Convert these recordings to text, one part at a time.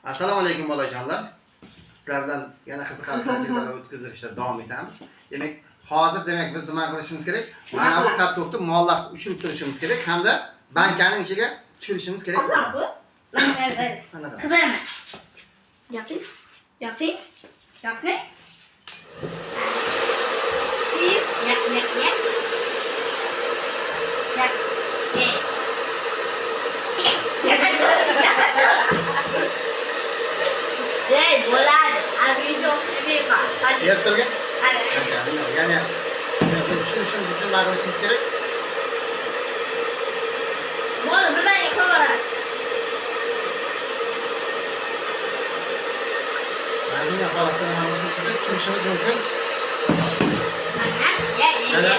Assalomu alaykum bolajonlar. Sizlar bilan yana qiziqarli tajribalar o'tkazishda davom etamiz. Demak, hozir biz nima qilishimiz kerak? Mana bu kartokni mollab ushirib turishimiz kerak hamda bankaning ichiga tushirishimiz kerak. Asal bu. Kıvırma. Yapayım. Yapayım. Yapayım. Yak. Hey, bolan. Abi çok iyi bak. Hadi. Yertirga? Hadi. Yani tushirishimiz uchun nima qilishimiz kerak? Bunu buradan yapamam. Mana holatda tushirishimiz mumkin. Mana.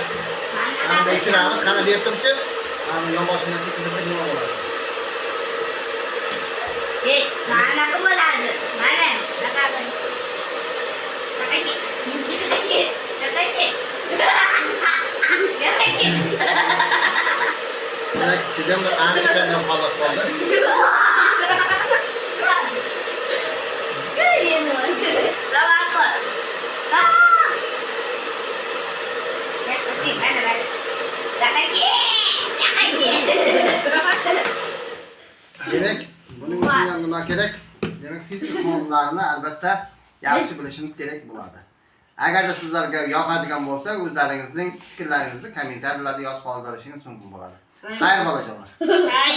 Mana tushiramiz, qani deb turibdi. Mana yonboshini tikilib nima bo'ladi? Hey, mana ku bo'ladi. Mana, taqabi. Taqaki. Demak, sizdan bir antikandan holat bo'ldi. Demak, buning uchun ham nima kerak? Demak, fizik qonunlarini albatta yaxshi bilishimiz kerak bo'ladi. Agarda sizlarga yoqadigan bo'lsa, o'zlaringizning fikrlaringizni kommentariylarda yozib qoldirishingiz mumkin bo'ladi. Xayr bolajonlar.